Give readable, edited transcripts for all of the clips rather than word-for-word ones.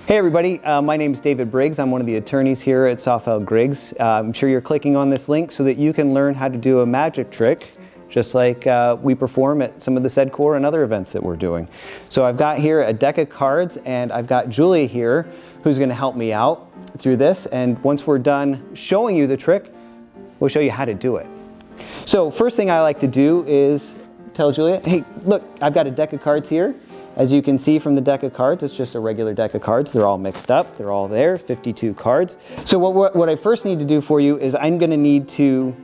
Hey everybody, my name is David Briggs. I'm one of the attorneys here at Softfile Briggs. I'm sure you're clicking on this link so that you can learn how to do a magic trick, just like we perform at some of the SEDCOR and other events that we're doing. So I've got here a deck of cards, and I've got Julia here who's going to help me out through this. And once we're done showing you the trick, we'll show you how to do it. So first thing I like to do is tell Julia, hey, look, I've got a deck of cards here. As you can see from the deck of cards, it's just a regular deck of cards. They're all mixed up. They're all there, 52 cards. So what I first need to do for you is I'm going to need to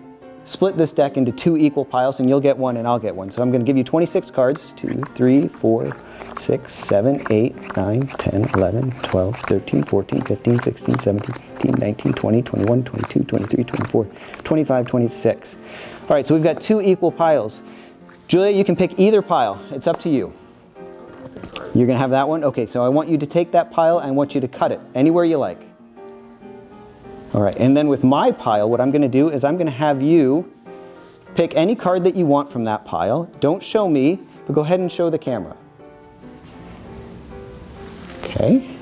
split this deck into 2 equal piles, and you'll get one and I'll get one. So I'm going to give you 26 cards. 2, 3, 4, 6, 7, 8, 9, 10, 11, 12, 13, 14, 15, 16, 17, 18, 19, 20, 21, 22, 23, 24, 25, 26. All right, so we've got 2 equal piles. Julia, you can pick either pile. It's up to you. You're going to have that one? Okay, so I want you to take that pile and I want you to cut it anywhere you like. All right, and then with my pile, what I'm going to do is I'm going to have you pick any card that you want from that pile. Don't show me, but go ahead and show the camera. Okay.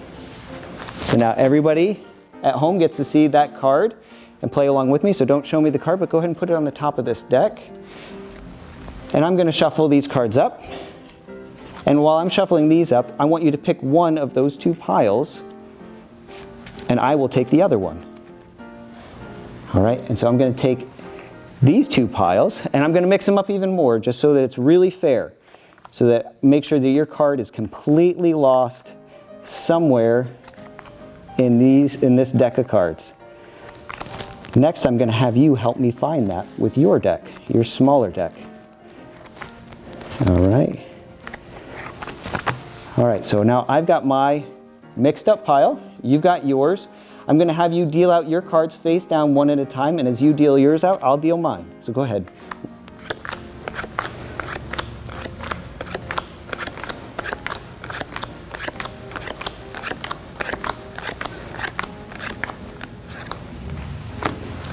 So now everybody at home gets to see that card and play along with me. So don't show me the card, but go ahead and put it on the top of this deck. And I'm going to shuffle these cards up. And while I'm shuffling these up, I want you to pick one of those 2 piles, and I will take the other one. All right, and so I'm going to take these 2 piles, and I'm going to mix them up even more, just so that it's really fair. So that make sure that your card is completely lost somewhere in this deck of cards. Next, I'm going to have you help me find that with your deck, your smaller deck. All right. All right, so now I've got my mixed up pile. You've got yours. I'm going to have you deal out your cards face down one at a time, and as you deal yours out, I'll deal mine. So go ahead.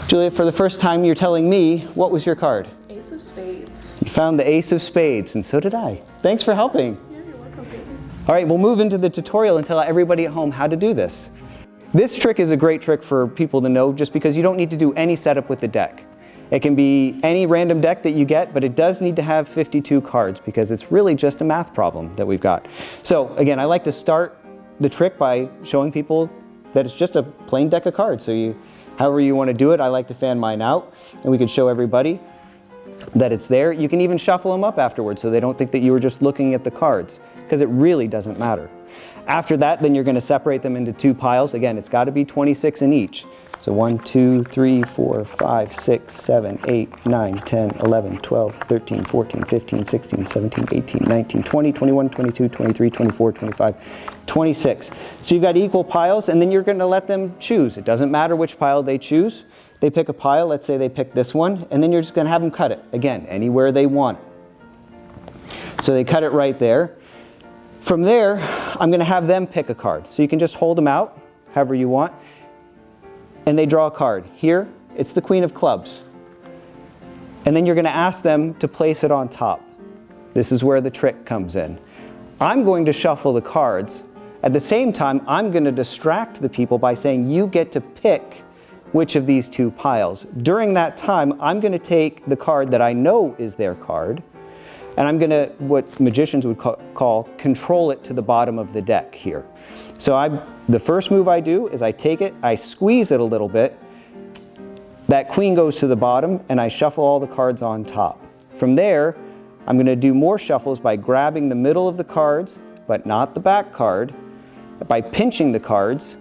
Julia, for the first time, you're telling me, what was your card? Ace of Spades. You found the Ace of Spades, and so did I. Thanks for helping. All right, we'll move into the tutorial and tell everybody at home how to do this. This trick is a great trick for people to know just because you don't need to do any setup with the deck. It can be any random deck that you get, but it does need to have 52 cards because it's really just a math problem that we've got. So again, I like to start the trick by showing people that it's just a plain deck of cards. So however you want to do it, I like to fan mine out and we can show everybody that it's there. You can even shuffle them up afterwards so they don't think that you were just looking at the cards, because it really doesn't matter. After that, then you're going to separate them into 2 piles. Again, it's got to be 26 in each. So 1, 2, 3, 4, 5, 6, 7, 8, 9, 10, 11, 12, 13, 14, 15, 16, 17, 18, 19, 20, 21, 22, 23, 24, 25, 26. So you've got equal piles, and then you're going to let them choose. It doesn't matter which pile they choose. They pick a pile, let's say they pick this one, and then you're just going to have them cut it, again, anywhere they want. So they cut it right there. From there, I'm going to have them pick a card. So you can just hold them out, however you want, and they draw a card. Here, it's the Queen of Clubs. And then you're going to ask them to place it on top. This is where the trick comes in. I'm going to shuffle the cards. At the same time, I'm going to distract the people by saying, you get to pick which of these 2 piles. During that time, I'm going to take the card that I know is their card, and I'm going to, what magicians would call, control it to the bottom of the deck here. So the first move I do is I take it, I squeeze it a little bit, that queen goes to the bottom, and I shuffle all the cards on top. From there, I'm going to do more shuffles by grabbing the middle of the cards, but not the back card, by pinching the cards,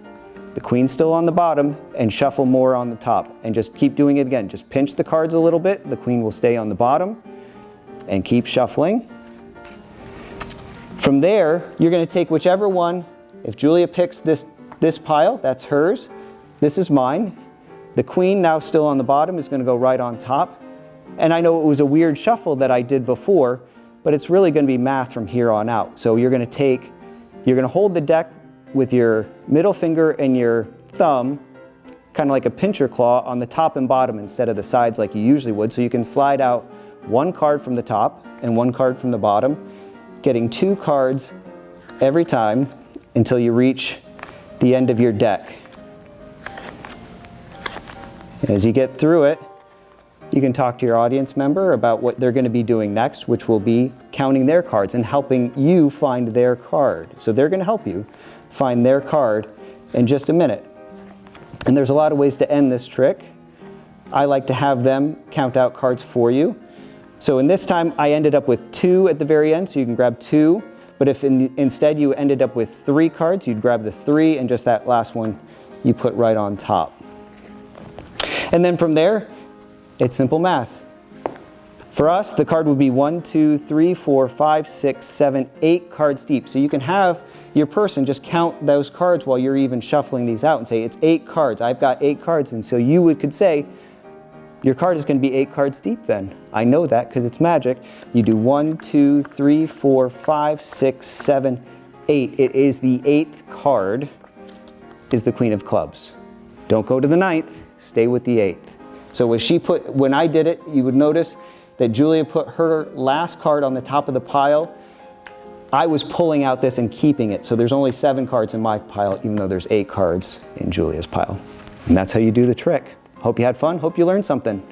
the queen's still on the bottom, and shuffle more on the top. And just keep doing it again. Just pinch the cards a little bit, the queen will stay on the bottom, and keep shuffling. From there, you're going to take whichever one. If Julia picks this pile, that's hers. This is mine. The queen, now still on the bottom, is going to go right on top. And I know it was a weird shuffle that I did before, but it's really going to be math from here on out. So you're going to hold the deck with your middle finger and your thumb, kind of like a pincher claw, on the top and bottom instead of the sides like you usually would. So you can slide out 1 card from the top and 1 card from the bottom, getting 2 cards every time until you reach the end of your deck. As you get through it, you can talk to your audience member about what they're going to be doing next, which will be counting their cards and helping you find their card. So they're going to help you find their card in just a minute. And there's a lot of ways to end this trick. I like to have them count out cards for you. So in this time, I ended up with 2 at the very end, so you can grab 2. But if instead you ended up with 3 cards, you'd grab the 3, and just that last one you put right on top. And then from there, it's simple math. For us, the card would be 1, 2, 3, 4, 5, 6, 7, 8 cards deep. So you can have your person just count those cards while you're even shuffling these out and say, it's 8 cards. I've got 8 cards. And so you could say, your card is going to be 8 cards deep then. I know that because it's magic. You do 1, 2, 3, 4, 5, 6, 7, 8. It is the 8th card is the Queen of Clubs. Don't go to the 9th, stay with the 8th. So when I did it, you would notice that Julia put her last card on the top of the pile. I was pulling out this and keeping it. So there's only 7 cards in my pile, even though there's 8 cards in Julia's pile. And that's how you do the trick. Hope you had fun. Hope you learned something.